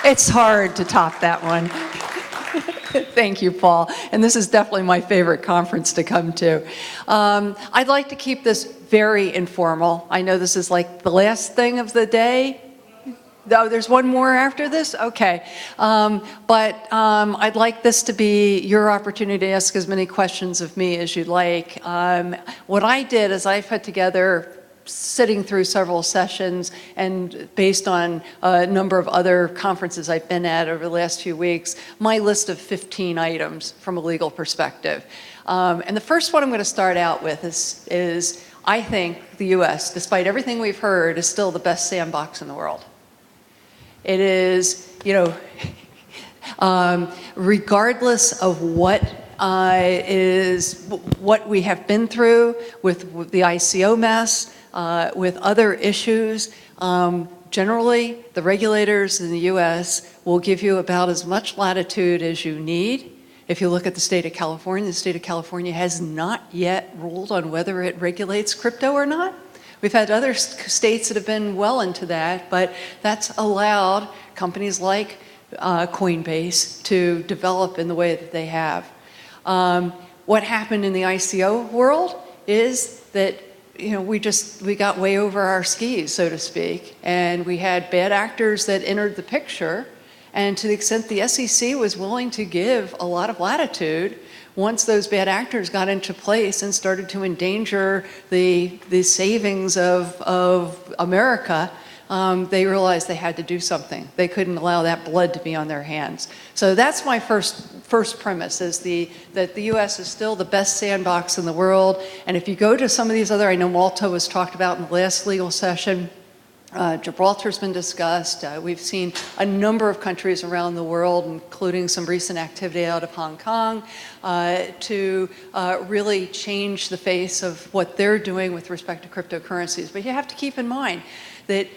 It's hard to top that one. Thank you, Paul. And this is definitely my favorite conference to come to. I'd like to keep this very informal. I know this is like the last thing of the day. Oh, there's one more after this? Okay. I'd like this to be your opportunity to ask as many questions of me as you'd like. What I did is I put together, sitting through several sessions and based on a number of other conferences I've been at over the last few weeks, my list of 15 items from a legal perspective. And the first one I'm going to start out with is I think the US, despite everything we've heard, is still the best sandbox in the world. It is, regardless of what we have been through with the ICO mess, with other issues, generally the regulators in the US will give you about as much latitude as you need. If you look at the state of California has not yet ruled on whether it regulates crypto or not. We've had other states that have been well into that, but that's allowed companies like Coinbase to develop in the way that they have. What happened in the ICO world is that we got way over our skis, so to speak, and we had bad actors that entered the picture, and to the extent the SEC was willing to give a lot of latitude, once those bad actors got into place and started to endanger the savings of America, they realized they had to do something. They couldn't allow that blood to be on their hands. So that's my first premise, is that the US is still the best sandbox in the world. And if you go to some of these other, I know Malta was talked about in the last legal session, Gibraltar's been discussed. We've seen a number of countries around the world, including some recent activity out of Hong Kong, to really change the face of what they're doing with respect to cryptocurrencies. But you have to keep in mind that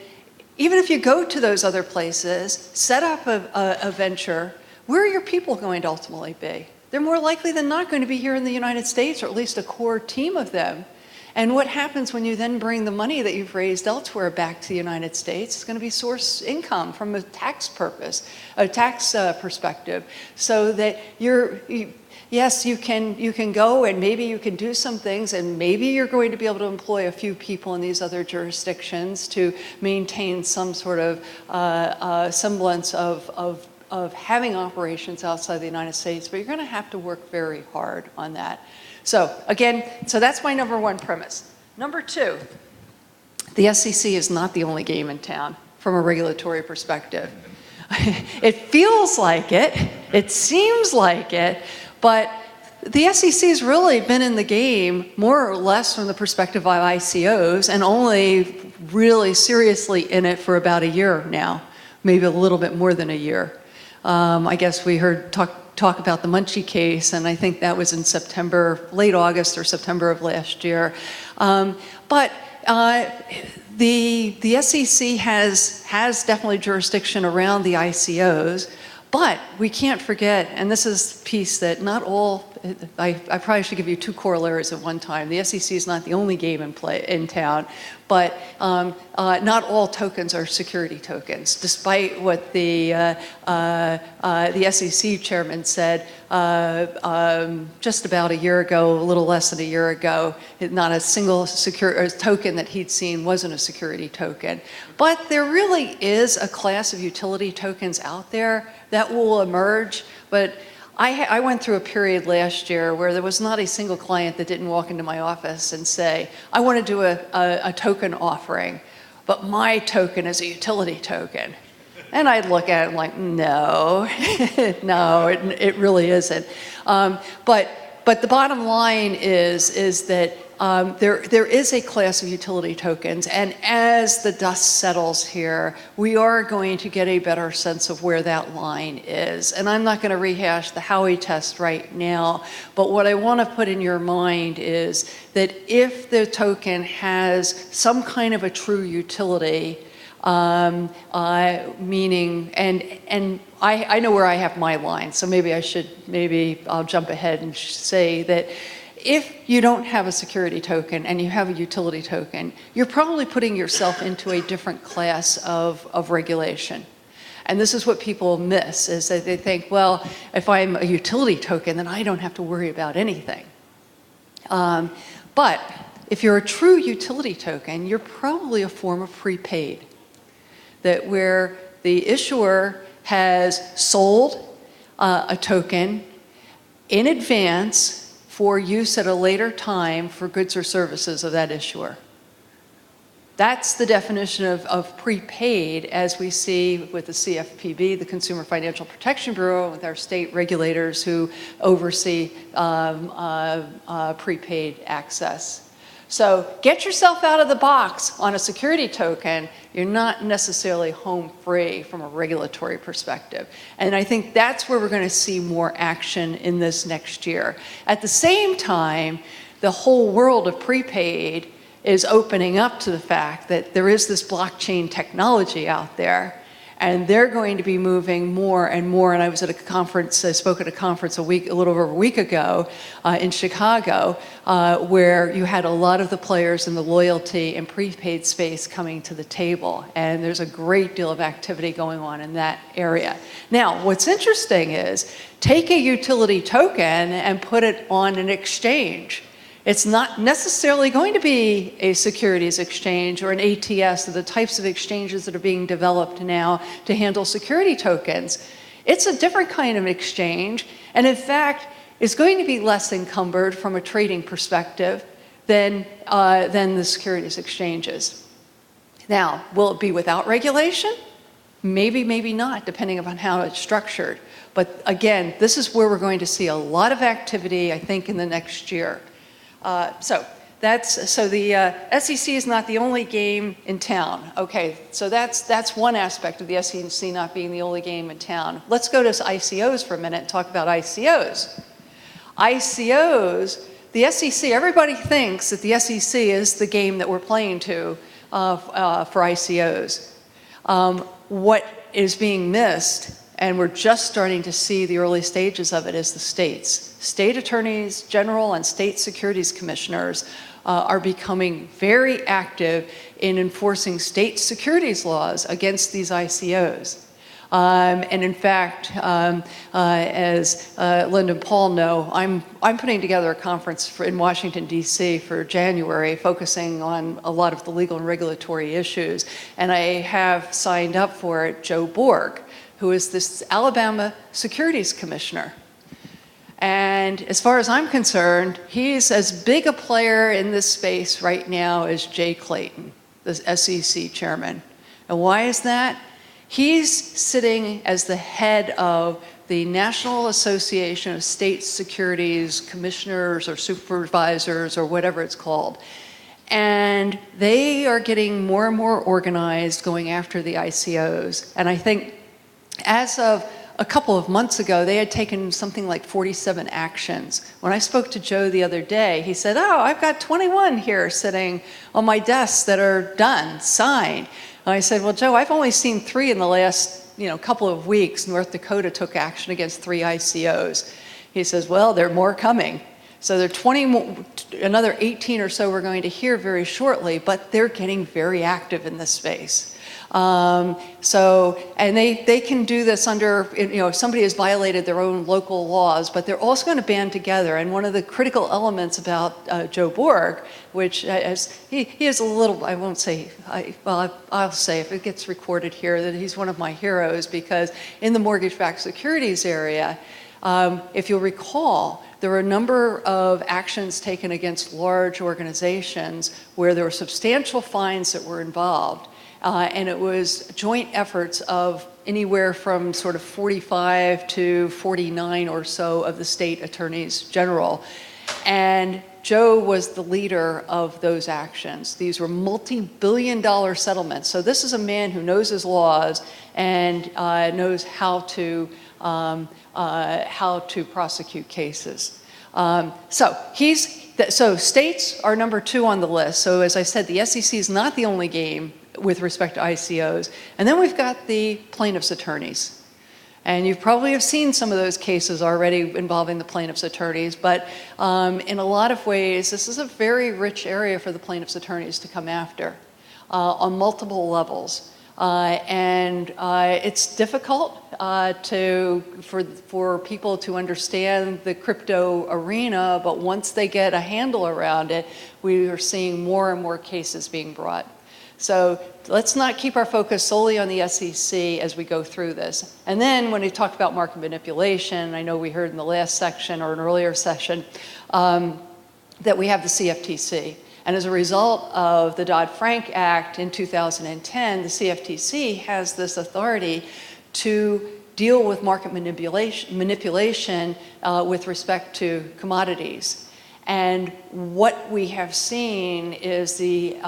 even if you go to those other places, set up a venture, where are your people going to ultimately be? They're more likely than not going to be here in the United States, or at least a core team of them. And what happens when you then bring the money that you've raised elsewhere back to the United States? It's going to be source income from a tax perspective, so that yes, you can go and maybe you can do some things, and maybe you're going to be able to employ a few people in these other jurisdictions to maintain some sort of semblance of having operations outside the United States, but you're going to have to work very hard on that. So again, that's my number one premise. Number two, the SEC is not the only game in town from a regulatory perspective. It feels like it, it seems like it, but the SEC has really been in the game more or less from the perspective of ICOs, and only really seriously in it for about a year now, maybe a little bit more than a year. I guess we heard talk about the Munchie case, and I think that was in September, late August or September of last year. The SEC has definitely jurisdiction around the ICOs, but we can't forget, and this is a piece that not all, I probably should give you two corollaries at one time. The SEC is not the only game in town, but not all tokens are security tokens, despite what the SEC chairman said just about a year ago, a little less than a year ago. Not a single token that he'd seen wasn't a security token. But there really is a class of utility tokens out there that will emerge, but I went through a period last year where there was not a single client that didn't walk into my office and say, I want to do a token offering, but my token is a utility token. And I'd look at it like, no, no, it really isn't. But the bottom line is that there is a class of utility tokens, and as the dust settles here, we are going to get a better sense of where that line is. And I'm not going to rehash the Howey test right now, but what I want to put in your mind is that if the token has some kind of a true utility, meaning, and I know where I have my line, so maybe I'll jump ahead and say that if you don't have a security token and you have a utility token, you're probably putting yourself into a different class of regulation. And this is what people miss, is that they think, well, if I'm a utility token, then I don't have to worry about anything. But if you're a true utility token, you're probably a form of prepaid, that where the issuer has sold a token in advance for use at a later time for goods or services of that issuer. That's the definition of prepaid, as we see with the CFPB, the Consumer Financial Protection Bureau, with our state regulators who oversee prepaid access. So get yourself out of the box on a security token. You're not necessarily home free from a regulatory perspective. And I think that's where we're going to see more action in this next year. At the same time, the whole world of prepaid is opening up to the fact that there is this blockchain technology out there, and they're going to be moving more and more. And I was at a conference, I spoke at a conference a little over a week ago in Chicago, where you had a lot of the players in the loyalty and prepaid space coming to the table. And there's a great deal of activity going on in that area. Now, what's interesting is take a utility token and put it on an exchange. It's not necessarily going to be a securities exchange or an ATS, or the types of exchanges that are being developed now to handle security tokens. It's a different kind of exchange, and in fact, it's going to be less encumbered from a trading perspective than the securities exchanges. Now, will it be without regulation? Maybe, maybe not, depending upon how it's structured. But again, this is where we're going to see a lot of activity, I think, in the next year. So the SEC is not the only game in town. Okay, so that's one aspect of the SEC not being the only game in town. Let's go to ICOs for a minute and talk about ICOs. ICOs, the SEC, everybody thinks that the SEC is the game that we're playing to for ICOs. What is being missed, and we're just starting to see the early stages of it, is the states. State attorneys general and state securities commissioners are becoming very active in enforcing state securities laws against these ICOs. And in fact, as Linda and Paul know, I'm putting together a conference in Washington, D.C. for January, focusing on a lot of the legal and regulatory issues. And I have signed up for it Joe Borg, who is this Alabama securities commissioner. And as far as I'm concerned, he's as big a player in this space right now as Jay Clayton, the SEC chairman. And why is that? He's sitting as the head of the National Association of State Securities Commissioners or Supervisors or whatever it's called. And they are getting more and more organized going after the ICOs. And I think as of a couple of months ago, they had taken something like 47 actions. When I spoke to Joe the other day, he said, oh, I've got 21 here sitting on my desk that are done, signed. And I said, well, Joe, I've only seen 3 in the last couple of weeks. North Dakota took action against 3 ICOs. He says, well, there are more coming. So there are 20 more, another 18 or so we're going to hear very shortly, but they're getting very active in this space. And they can do this under, if somebody has violated their own local laws, but they're also going to band together. And one of the critical elements about Joe Borg, which he is a little, I won't say, I'll say if it gets recorded here that he's one of my heroes, because in the mortgage-backed securities area, if you'll recall, there were a number of actions taken against large organizations where there were substantial fines that were involved. And it was joint efforts of anywhere from sort of 45 to 49 or so of the state attorneys general. And Joe was the leader of those actions. These were multi-billion-dollar settlements. So this is a man who knows his laws and knows how to prosecute cases. So states are number 2 on the list. So as I said, the SEC is not the only game with respect to ICOs. And then we've got the plaintiffs' attorneys. And you probably have seen some of those cases already involving the plaintiffs' attorneys, but in a lot of ways, this is a very rich area for the plaintiffs' attorneys to come after on multiple levels. It's difficult for people to understand the crypto arena, but once they get a handle around it, we are seeing more and more cases being brought. So let's not keep our focus solely on the SEC as we go through this. And then when we talked about market manipulation, I know we heard in the last section or an earlier session that we have the CFTC. And as a result of the Dodd-Frank Act in 2010, the CFTC has this authority to deal with market manipulation with respect to commodities. And what we have seen is the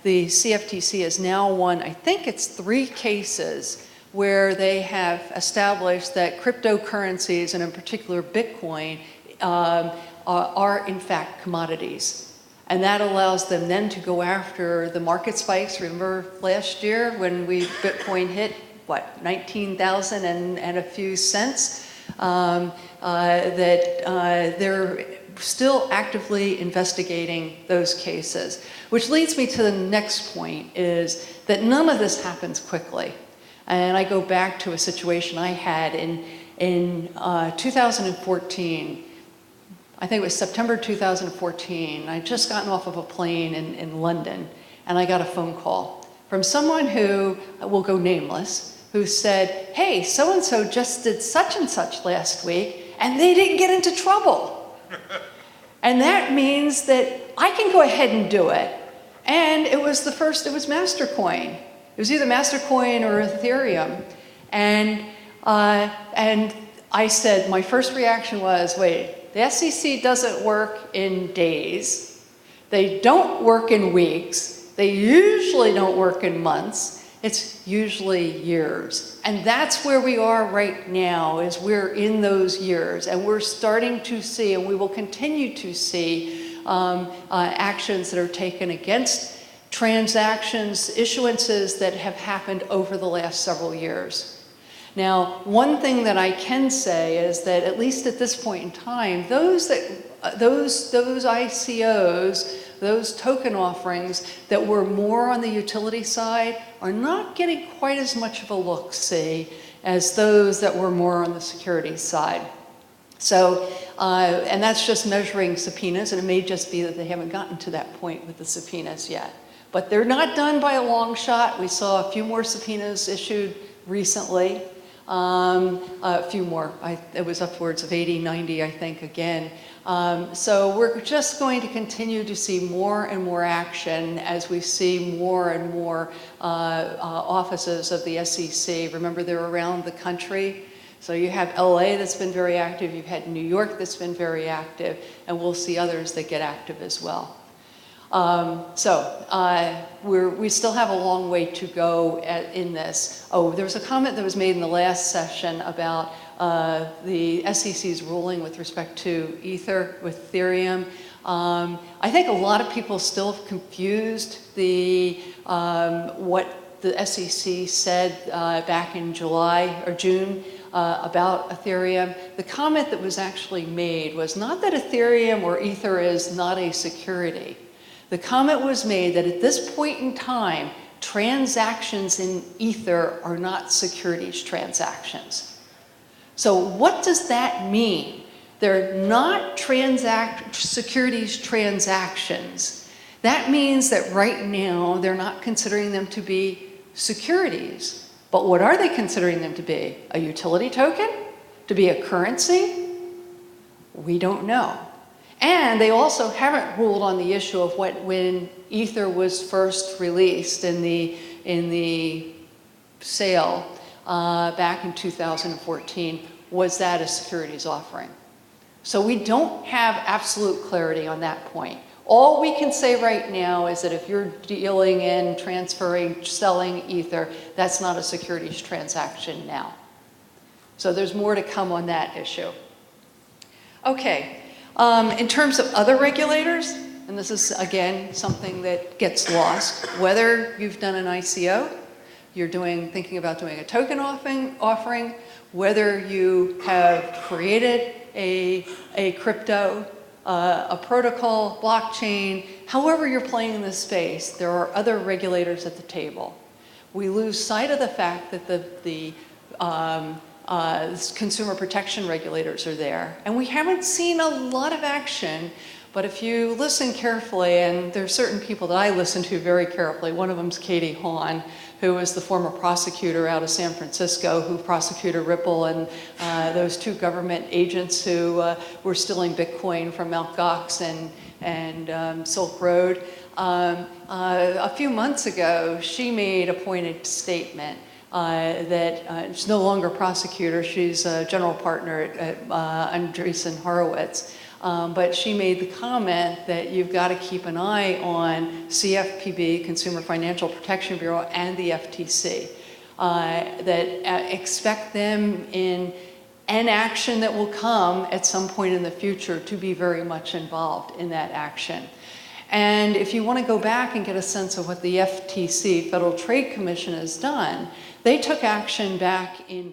CFTC has now won, I think it's 3 cases where they have established that cryptocurrencies, and in particular Bitcoin, are in fact commodities. And that allows them then to go after the market spikes. Remember last year when Bitcoin hit, what, 19,000 and a few cents? They're still actively investigating those cases. Which leads me to the next point, is that none of this happens quickly. And I go back to a situation I had in 2014. I think it was September 2014. I'd just gotten off of a plane in London, and I got a phone call from someone who will go nameless, who said, hey, so-and-so just did such and such last week, and they didn't get into trouble. And that means that I can go ahead and do it. And it was Mastercoin. It was either Mastercoin or Ethereum. And I said, my first reaction was, wait, the SEC doesn't work in days. They don't work in weeks. They usually don't work in months. It's usually years. And that's where we are right now, is we're in those years. And we're starting to see, and we will continue to see, actions that are taken against transactions, issuances that have happened over the last several years. Now, one thing that I can say is that at least at this point in time, those ICOs, those token offerings that were more on the utility side are not getting quite as much of a look-see as those that were more on the securities side. So, and that's just measuring subpoenas, and it may just be that they haven't gotten to that point with the subpoenas yet. But they're not done by a long shot. We saw a few more subpoenas issued recently. A few more. It was upwards of 80, 90, I think, again. So we're just going to continue to see more and more action as we see more and more offices of the SEC. Remember, they're around the country. So you have LA that's been very active. You've had New York that's been very active. And we'll see others that get active as well. We still have a long way to go in this. Oh, there was a comment that was made in the last session about the SEC's ruling with respect to with Ethereum. I think a lot of people still have confused what the SEC said back in July or June about Ethereum. The comment that was actually made was not that Ethereum or Ether is not a security. The comment was made that at this point in time, transactions in Ether are not securities transactions. So what does that mean? They're not securities transactions. That means that right now they're not considering them to be securities. But what are they considering them to be? A utility token? To be a currency? We don't know. And they also haven't ruled on the issue of when Ether was first released in the sale back in 2014, was that a securities offering? So we don't have absolute clarity on that point. All we can say right now is that if you're dealing in, transferring, selling Ether, that's not a securities transaction now. So there's more to come on that issue. Okay. In terms of other regulators, and this is, again, something that gets lost, whether you've done an ICO, you're thinking about doing a token offering, whether you have created a crypto, a protocol, blockchain, however you're playing in this space, there are other regulators at the table. We lose sight of the fact that the consumer protection regulators are there. And we haven't seen a lot of action, but if you listen carefully, and there are certain people that I listen to very carefully, one of them is Katy Horn, who was the former prosecutor out of San Francisco who prosecuted Ripple and those two government agents who were stealing Bitcoin from Mt. Gox and Silk Road. A few months ago, she made a pointed statement that she's no longer a prosecutor, she's a general partner at Andreessen Horowitz. But she made the comment that you've got to keep an eye on CFPB, Consumer Financial Protection Bureau, and the FTC. That expect them in an action that will come at some point in the future to be very much involved in that action. And if you want to go back and get a sense of what the FTC, Federal Trade Commission, has done, they took action back in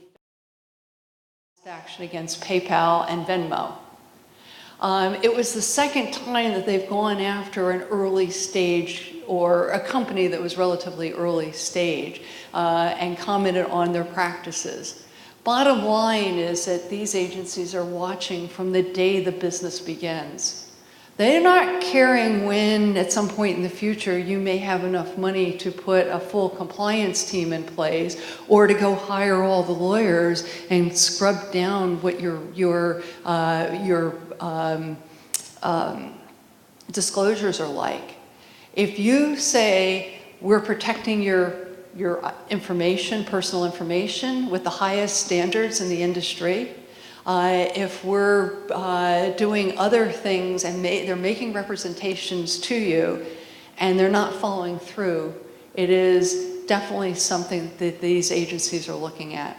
action against PayPal and Venmo. It was the second time that they've gone after an early stage or a company that was relatively early stage and commented on their practices. Bottom line is that these agencies are watching from the day the business begins. They're not caring when, at some point in the future, you may have enough money to put a full compliance team in place or to go hire all the lawyers and scrub down what your disclosures are like. If you say we're protecting your information, personal information, with the highest standards in the industry, if we're doing other things and they're making representations to you and they're not following through, it is definitely something that these agencies are looking at.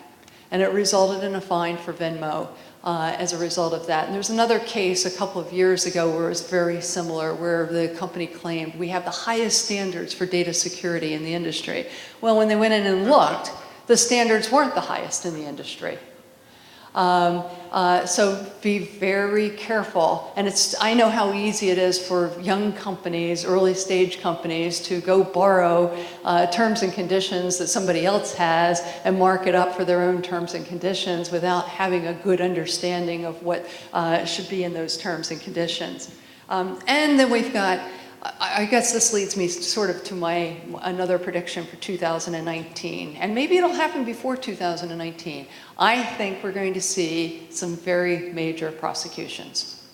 And it resulted in a fine for Venmo as a result of that. And there's another case a couple of years ago where it was very similar, where the company claimed we have the highest standards for data security in the industry. Well, when they went in and looked, the standards weren't the highest in the industry. So be very careful. And I know how easy it is for young companies, early stage companies, to go borrow terms and conditions that somebody else has and mark it up for their own terms and conditions without having a good understanding of what should be in those terms and conditions. And then we've got, I guess this leads me sort of to another prediction for 2019, and maybe it'll happen before 2019. I think we're going to see some very major prosecutions.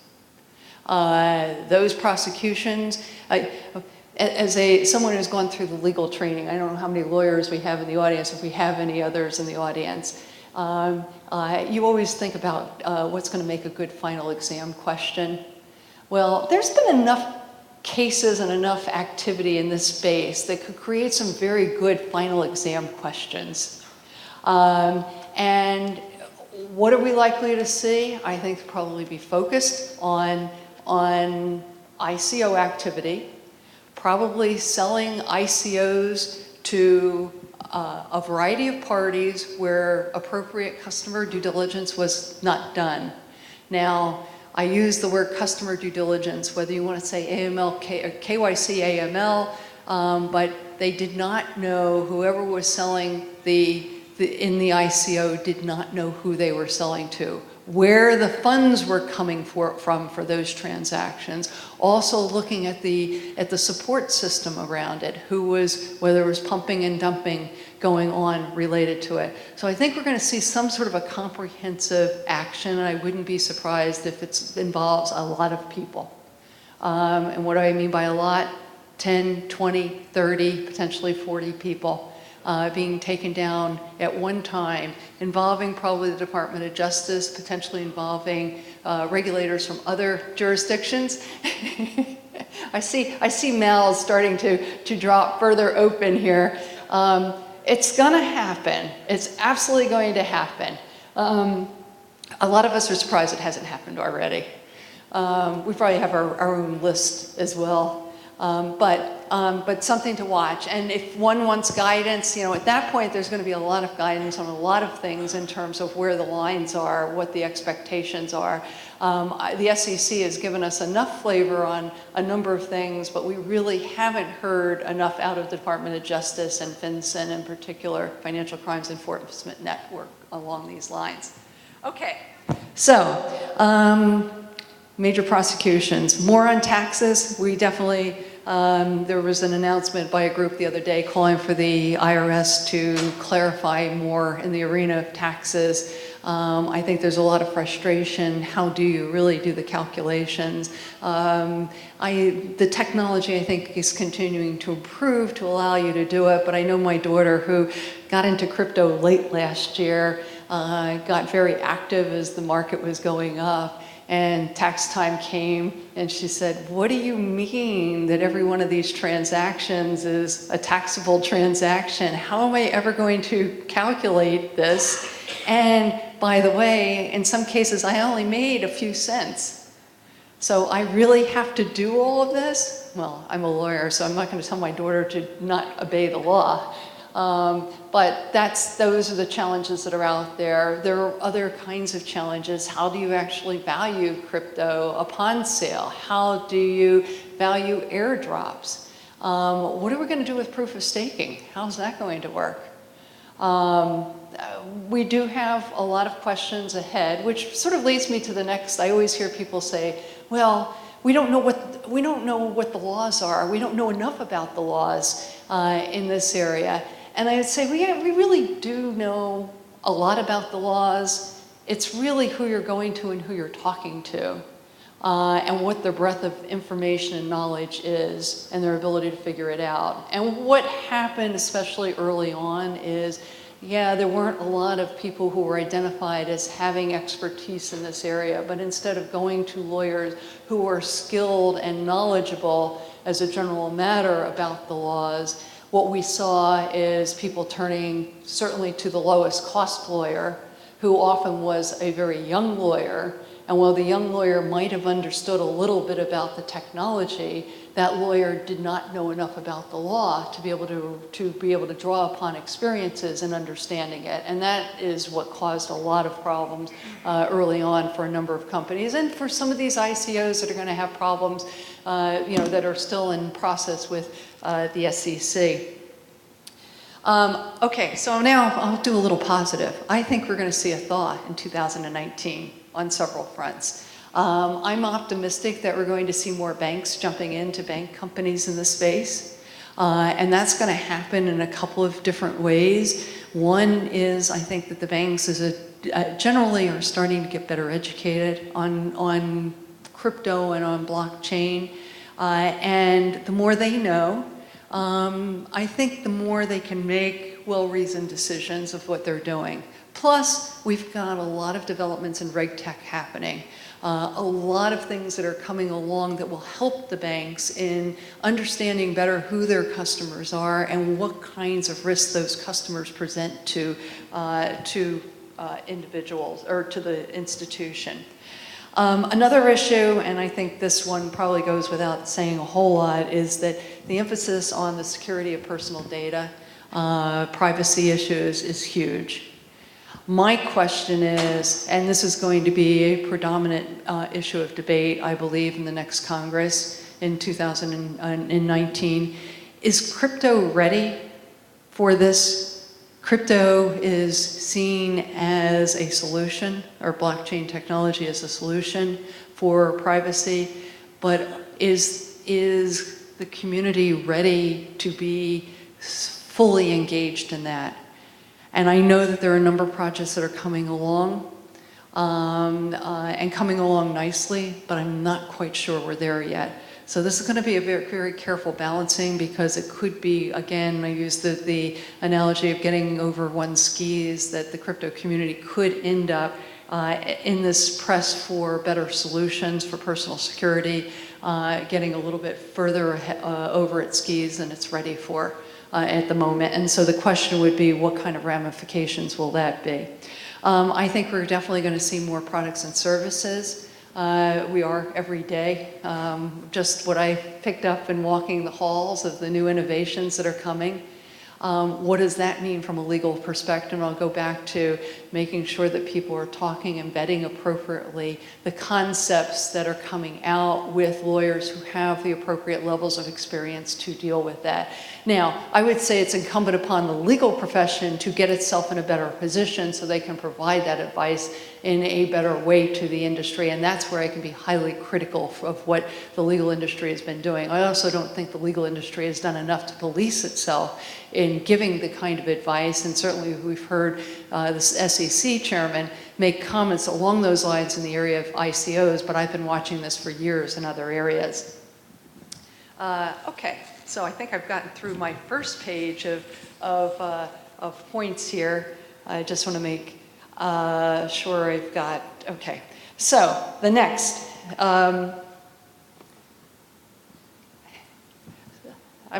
Those prosecutions, as someone who's gone through the legal training, I don't know how many lawyers we have in the audience, if we have any others in the audience. You always think about what's going to make a good final exam question. Well, there's been enough cases and enough activity in this space that could create some very good final exam questions. And what are we likely to see? I think probably be focused on ICO activity, probably selling ICOs to a variety of parties where appropriate customer due diligence was not done. Now, I use the word customer due diligence, whether you want to say AML, KYC, AML, but they did not know, whoever was selling in the ICO did not know who they were selling to, where the funds were coming from for those transactions. Also looking at the support system around it, whether it was pumping and dumping going on related to it. So I think we're going to see some sort of a comprehensive action, and I wouldn't be surprised if it involves a lot of people. And what do I mean by a lot? 10, 20, 30, potentially 40 people being taken down at one time, involving probably the Department of Justice, potentially involving regulators from other jurisdictions. I see mouths starting to drop further open here. It's going to happen. It's absolutely going to happen. A lot of us are surprised it hasn't happened already. We probably have our own list as well. But but something to watch. And if one wants guidance, at that point, there's going to be a lot of guidance on a lot of things in terms of where the lines are, what the expectations are. The SEC has given us enough flavor on a number of things, but we really haven't heard enough out of the Department of Justice and FinCEN in particular, Financial Crimes Enforcement Network, along these lines. Okay, so major prosecutions. More on taxes. We definitely, there was an announcement by a group the other day calling for the IRS to clarify more in the arena of taxes. I think there's a lot of frustration. How do you really do the calculations? The technology, I think, is continuing to improve to allow you to do it, but I know my daughter, who got into crypto late last year, got very active as the market was going up, and tax time came, and she said, "What do you mean that every one of these transactions is a taxable transaction? How am I ever going to calculate this? And by the way, in some cases, I only made a few cents. So I really have to do all of this?" Well, I'm a lawyer, so I'm not going to tell my daughter to not obey the law. But those are the challenges that are out there. There are other kinds of challenges. How do you actually value crypto upon sale? How do you value airdrops? What are we going to do with proof of staking? How's that going to work? We do have a lot of questions ahead, which sort of leads me to the next. I always hear people say, well, we don't know what the laws are. We don't know enough about the laws in this area. And I would say, we really do know a lot about the laws. It's really who you're going to and who you're talking to, and what their breadth of information and knowledge is, and their ability to figure it out. And what happened, especially early on, is, there weren't a lot of people who were identified as having expertise in this area, but instead of going to lawyers who are skilled and knowledgeable as a general matter about the laws, what we saw is people turning certainly to the lowest cost lawyer, who often was a very young lawyer. And while the young lawyer might have understood a little bit about the technology, that lawyer did not know enough about the law to be able to draw upon experiences and understanding it. And that is what caused a lot of problems early on for a number of companies, and for some of these ICOs that are going to have problems, that are still in process with the SEC. Okay, so now I'll do a little positive. I think we're going to see a thaw in 2019 on several fronts. I'm optimistic that we're going to see more banks jumping into bank companies in the space. And that's going to happen in a couple of different ways. One is, I think that the banks generally are starting to get better educated on crypto and on blockchain. And the more they know, I think the more they can make well-reasoned decisions of what they're doing. Plus, we've got a lot of developments in reg tech happening. A lot of things that are coming along that will help the banks in understanding better who their customers are and what kinds of risks those customers present to individuals or to the institution. Another issue, and I think this one probably goes without saying a whole lot, is that the emphasis on the security of personal data, privacy issues, is huge. My question is, and this is going to be a predominant issue of debate, I believe, in the next Congress in 2019, is crypto ready for this? Crypto is seen as a solution, or blockchain technology as a solution for privacy, but is the community ready to be fully engaged in that? And I know that there are a number of projects that are coming along, and coming along nicely, but I'm not quite sure we're there yet. So this is going to be a very, very careful balancing, because it could be, again, I use the analogy of getting over one's skis, that the crypto community could end up in this press for better solutions for personal security, getting a little bit further over its skis than it's ready for at the moment. And so the question would be, what kind of ramifications will that be? I think we're definitely going to see more products and services We are every day. Just what I picked up in walking the halls of the new innovations that are coming. What does that mean from a legal perspective? And I'll go back to making sure that people are talking and vetting appropriately the concepts that are coming out with lawyers who have the appropriate levels of experience to deal with that. Now, I would say it's incumbent upon the legal profession to get itself in a better position so they can provide that advice in a better way to the industry, and that's where I can be highly critical of what the legal industry has been doing. I also don't think the legal industry has done enough to police itself in giving the kind of advice, and certainly we've heard the SEC chairman make comments along those lines in the area of ICOs, but I've been watching this for years in other areas. Okay, so I think I've gotten through my first page of points here. I just want to make sure I've got, okay. So the next, I'm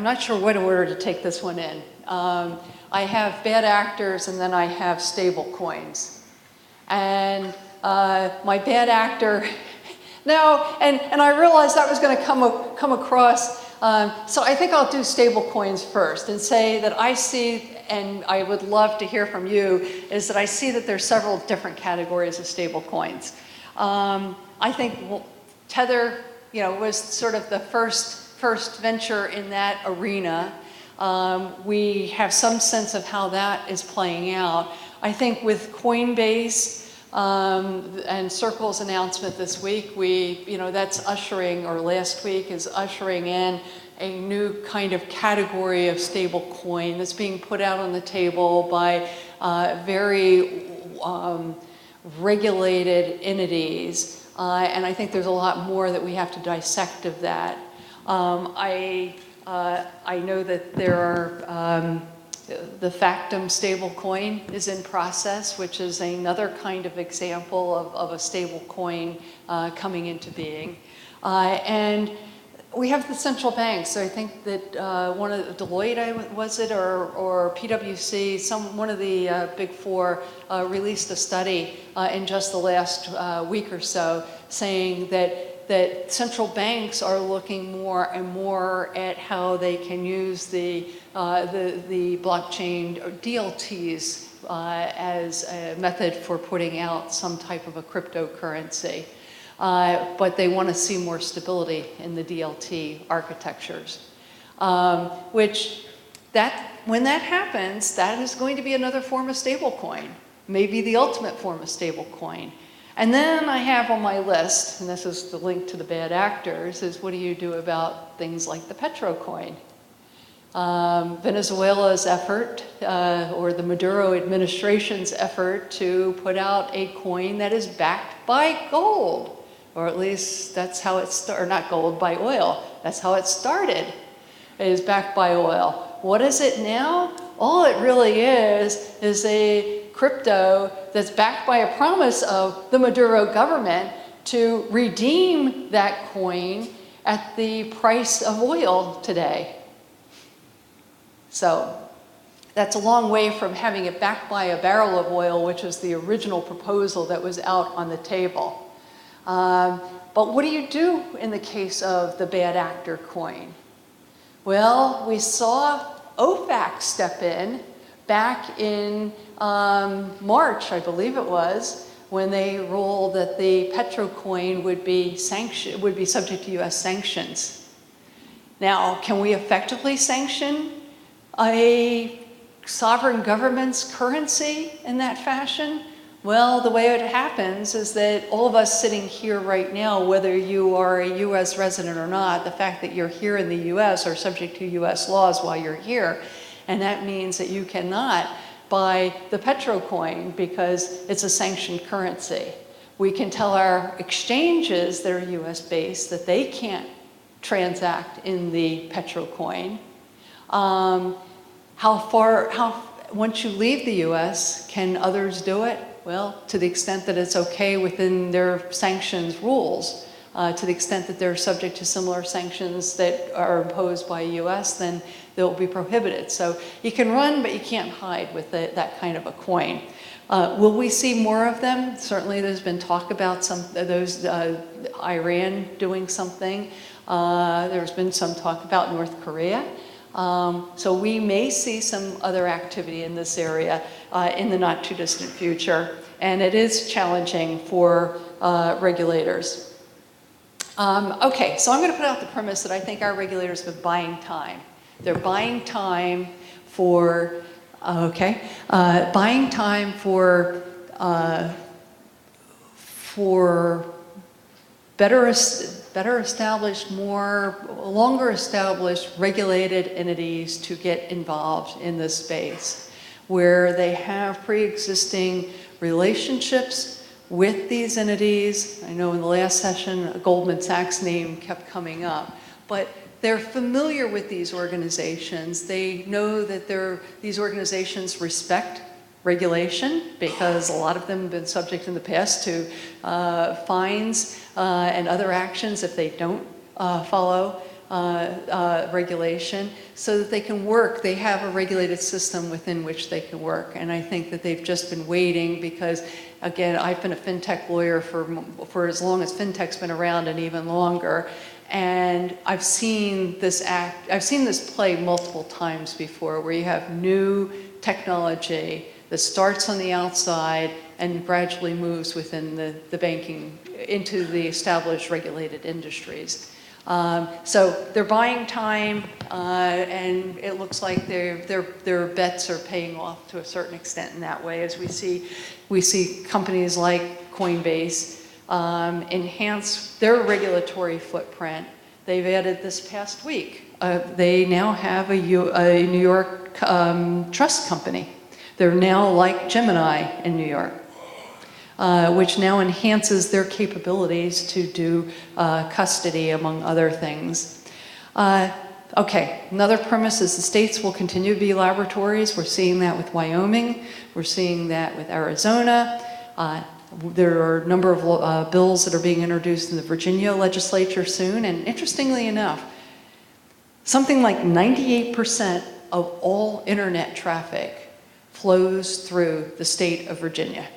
not sure what order to take this one in. I have bad actors and then I have stable coins. And my bad actor, no, and I realized that was going to come across, so I think I'll do stable coins first and say that I see, and I would love to hear from you, is that I see that there's several different categories of stable coins. I think Tether, was sort of the first venture in that arena. We have some sense of how that is playing out. I think with Coinbase and Circle's announcement this week, that's ushering, or last week is ushering in a new kind of category of stable coin that's being put out on the table by very regulated entities. And I think there's a lot more that we have to dissect of that. I know that there are, the Factum stable coin is in process, which is another kind of example of a stable coin coming into being. And we have the central banks. So I think that one of the Deloitte, was it, or PwC, one of the big four released a study in just the last week or so saying that central banks are looking more and more at how they can use the blockchain or DLTs as a method for putting out some type of a cryptocurrency. But they want to see more stability in the DLT architectures, which when that happens, that is going to be another form of stablecoin, maybe the ultimate form of stablecoin. And then I have on my list, and this is the link to the bad actors, is what do you do about things like the Petrocoin? Venezuela's effort, or the Maduro administration's effort to put out a coin that is backed by gold, or at least that's how it started, or not gold, by oil. That's how it started, it is backed by oil. What is it now? All it really is a crypto that's backed by a promise of the Maduro government to redeem that coin at the price of oil today. So that's a long way from having it backed by a barrel of oil, which is the original proposal that was out on the table. But what do you do in the case of the bad actor coin? Well, we saw OFAC step in back in March, I believe it was, when they ruled that the Petrocoin would be subject to U.S. sanctions. Now, can we effectively sanction a sovereign government's currency in that fashion? Well, the way it happens is that all of us sitting here right now, whether you are a U.S. resident or not, the fact that you're here in the U.S. are subject to U.S. laws while you're here. And that means that you cannot buy the Petrocoin because it's a sanctioned currency. We can tell our exchanges that are US based that they can't transact in the Petrocoin. Once you leave the US, can others do it? Well, to the extent that it's okay within their sanctions rules, to the extent that they're subject to similar sanctions that are imposed by US, then they'll be prohibited. So you can run, but you can't hide with that kind of a coin. Will we see more of them? Certainly there's been talk about Iran doing something. There's been some talk about North Korea. So we may see some other activity in this area in the not too distant future. And it is challenging for regulators. Okay, so I'm going to put out the premise that I think our regulators have been buying time. They're buying time for, buying time for better established, longer established regulated entities to get involved in this space, where they have pre-existing relationships with these entities. I know in the last session, a Goldman Sachs name kept coming up, but they're familiar with these organizations. They know that these organizations respect regulation, because a lot of them have been subject in the past to fines and other actions if they don't follow regulation, so that they can work. They have a regulated system within which they can work. And I think that they've just been waiting because, again, I've been a fintech lawyer for as long as fintech's been around and even longer. And I've seen this play multiple times before, where you have new technology that starts on the outside and gradually moves within the banking into the established regulated industries. So they're buying time, and it looks like their bets are paying off to a certain extent in that way, as we see companies like Coinbase enhance their regulatory footprint. They've added this past week. They now have a New York trust company. They're now like Gemini in New York, which now enhances their capabilities to do custody, among other things. Okay, another premise is the states will continue to be laboratories. We're seeing that with Wyoming. We're seeing that with Arizona. There are a number of bills that are being introduced in the Virginia legislature soon. And interestingly enough, something like 98% of all internet traffic flows through the state of Virginia.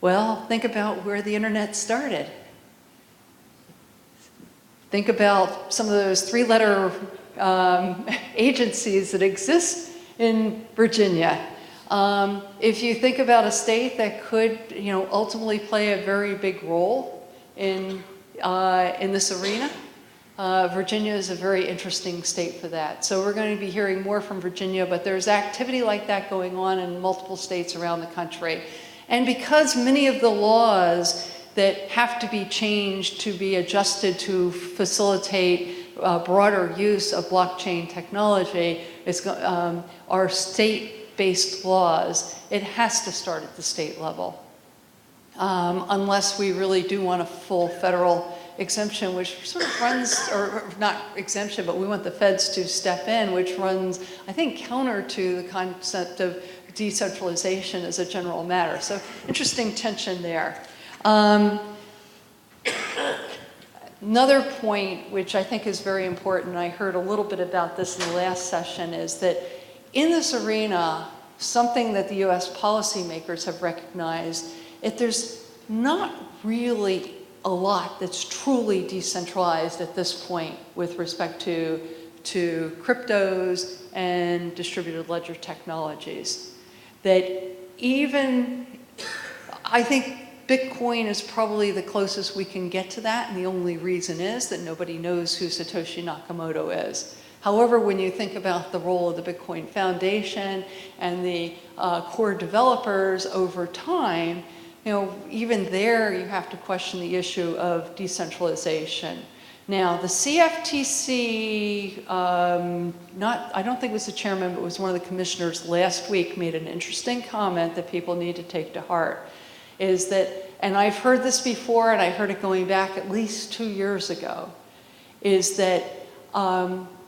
Well, think about where the internet started. Think about some of those three-letter agencies that exist in Virginia. If you think about a state that could, ultimately play a very big role in this arena, Virginia is a very interesting state for that. So we're going to be hearing more from Virginia, but there's activity like that going on in multiple states around the country. And because many of the laws that have to be changed to be adjusted to facilitate broader use of blockchain technology are state-based laws, it has to start at the state level. Unless we really do want a full federal exemption, which sort of runs, or not exemption, but we want the feds to step in, which runs, I think, counter to the concept of decentralization as a general matter. So interesting tension there. Another point, which I think is very important, I heard a little bit about this in the last session, is that in this arena, something that the US policymakers have recognized, if there's not really a lot that's truly decentralized at this point with respect to cryptos and distributed ledger technologies. That even, I think Bitcoin is probably the closest we can get to that, and the only reason is that nobody knows who Satoshi Nakamoto is. However, when you think about the role of the Bitcoin Foundation and the core developers over time, even there you have to question the issue of decentralization. Now, the CFTC, I don't think it was the chairman, but it was one of the commissioners last week, made an interesting comment that people need to take to heart, is that, and I've heard this before, and I heard it going back at least 2 years ago, is that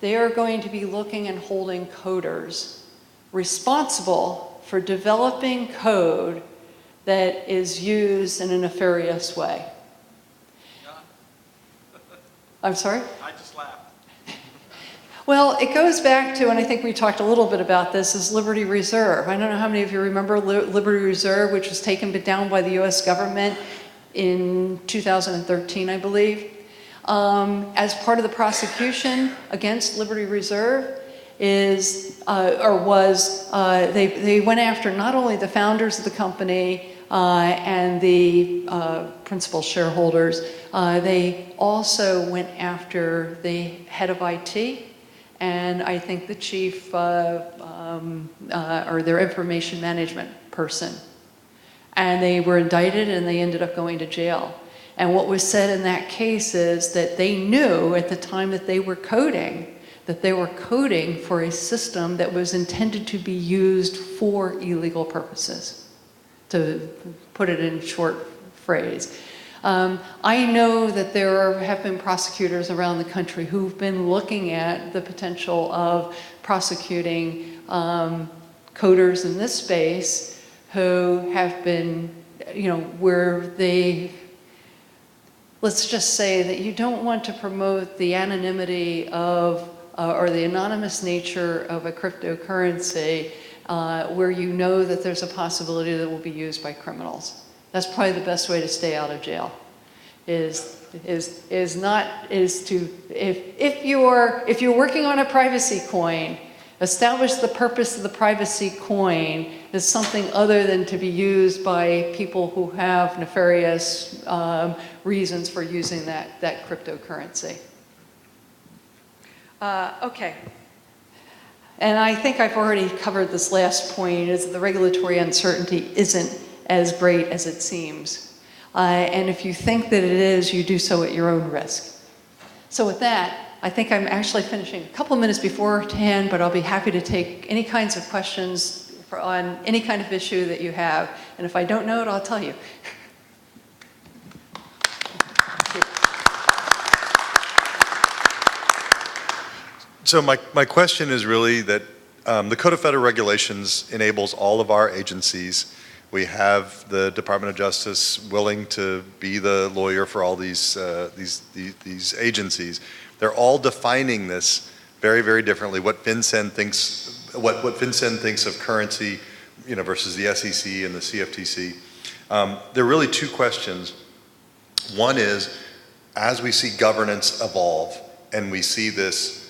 they are going to be looking and holding coders responsible for developing code that is used in a nefarious way. I'm sorry? I just laughed. Well, it goes back to, and I think we talked a little bit about this, is Liberty Reserve. I don't know how many of you remember Liberty Reserve, which was taken down by the US government in 2013, I believe. As part of the prosecution against Liberty Reserve they went after not only the founders of the company and the principal shareholders, they also went after the head of IT, and I think the chief or their information management person. And they were indicted and they ended up going to jail. And what was said in that case is that they knew at the time that they were coding for a system that was intended to be used for illegal purposes, to put it in short phrase. I know that there have been prosecutors around the country who've been looking at the potential of prosecuting coders in this space who have been, where they, let's just say that you don't want to promote the anonymity of, or the anonymous nature of a cryptocurrency where you know that there's a possibility that it will be used by criminals. That's probably the best way to stay out of jail. If you're working on a privacy coin, establish the purpose of the privacy coin as something other than to be used by people who have nefarious reasons for using that cryptocurrency. Okay. And I think I've already covered this last point, is that the regulatory uncertainty isn't as great as it seems. And if you think that it is, you do so at your own risk. So with that, I think I'm actually finishing a couple minutes beforehand, but I'll be happy to take any kinds of questions on any kind of issue that you have. And if I don't know it, I'll tell you. So my question is really that the Code of Federal Regulations enables all of our agencies. We have the Department of Justice willing to be the lawyer for all these agencies. They're all defining this very, very differently. What FinCEN thinks, what FinCEN thinks of currency, versus the SEC and the CFTC. There are really two questions. One is, as we see governance evolve and we see this,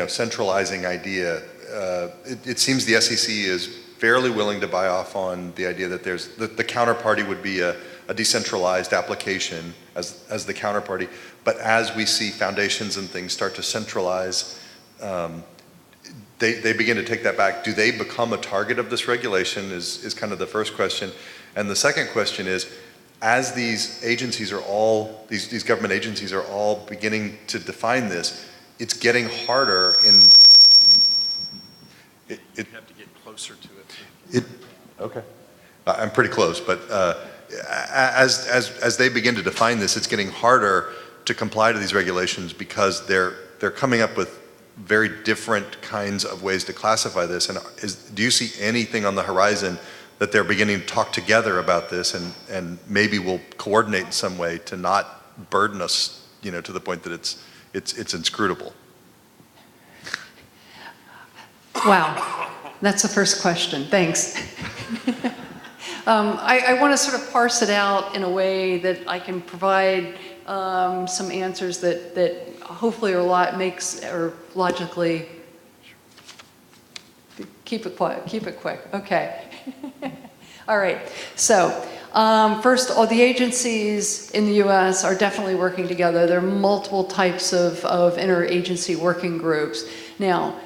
centralizing idea, it seems the SEC is fairly willing to buy off on the idea that the counterparty would be a decentralized application as the counterparty. But as we see foundations and things start to centralize, they begin to take that back. Do they become a target of this regulation is kind of the first question. And the second question is, as these agencies are all, these government agencies are all beginning to define this, it's getting harder in... You have to get closer to it. Okay. I'm pretty close, but as they begin to define this, it's getting harder to comply to these regulations because they're coming up with very different kinds of ways to classify this. And do you see anything on the horizon that they're beginning to talk together about this and maybe will coordinate in some way to not burden us, to the point that it's inscrutable? Wow, that's the first question. Thanks. I want to sort of parse it out in a way that I can provide some answers that hopefully are logically. Keep it quiet. Keep it quick. Okay. All right. So first, all the agencies in the U.S. are definitely working together. There are multiple types of interagency working groups. Now,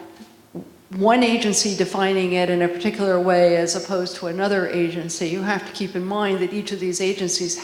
one agency defining it in a particular way as opposed to another agency, you have to keep in mind that each of these agencies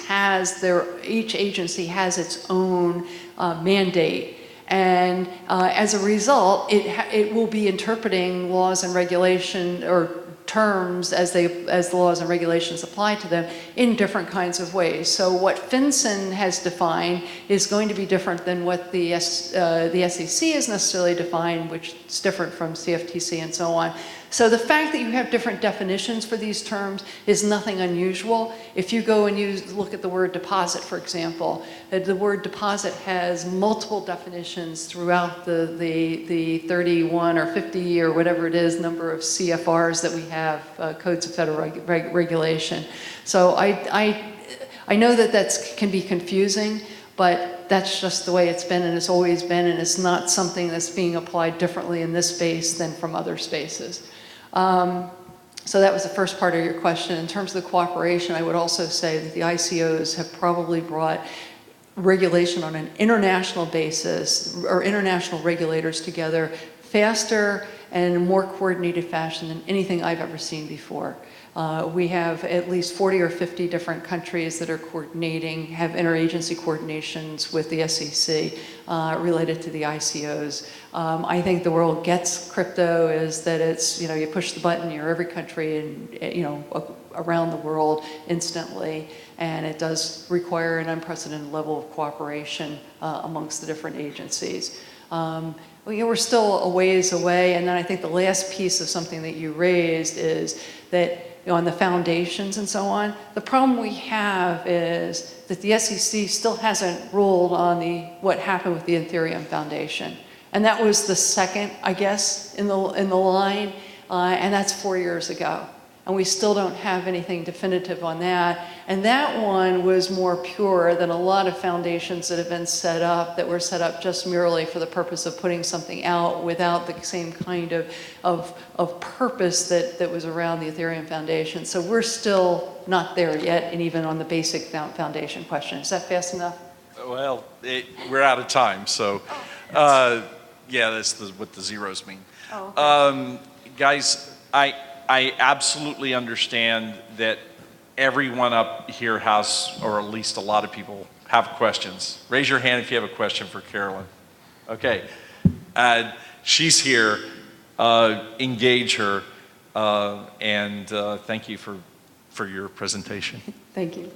each agency has its own mandate. And as a result, it will be interpreting laws and regulation or terms as the laws and regulations apply to them in different kinds of ways. So what FinCEN has defined is going to be different than what the SEC has necessarily defined, which is different from CFTC and so on. So the fact that you have different definitions for these terms is nothing unusual. If you go and look at the word deposit, for example, the word deposit has multiple definitions throughout the 31 or 50 or whatever it is number of CFRs that we have, Codes of Federal Regulation. So I know that can be confusing, but that's just the way it's been and it's always been, and it's not something that's being applied differently in this space than from other spaces. So that was the first part of your question. In terms of the cooperation, I would also say that the ICOs have probably brought regulation on an international basis, or international regulators together, faster and in a more coordinated fashion than anything I've ever seen before. We have at least 40 or 50 different countries that are coordinating, have interagency coordinations with the SEC related to the ICOs. I think the world gets crypto is that it's, you push the button, you're every country and, around the world instantly, and it does require an unprecedented level of cooperation amongst the different agencies. We're still a ways away, and then I think the last piece of something that you raised is that on the foundations and so on, the problem we have is that the SEC still hasn't ruled on what happened with the Etherium Foundation. And that was the second, I guess, in the line, and that's 4 years ago. And we still don't have anything definitive on that. And that one was more pure than a lot of foundations that have been set up, that were set up just merely for the purpose of putting something out without the same kind of purpose that was around the Etherium Foundation. So we're still not there yet, and even on the basic foundation question. Is that fast enough? Well, we're out of time, so yeah, that's what the zeros mean. Oh, okay. Guys, I absolutely understand that everyone up here has, or at least a lot of people have questions. Raise your hand if you have a question for Carolyn. Okay, she's here, engage her, and thank you for your presentation. Thank you.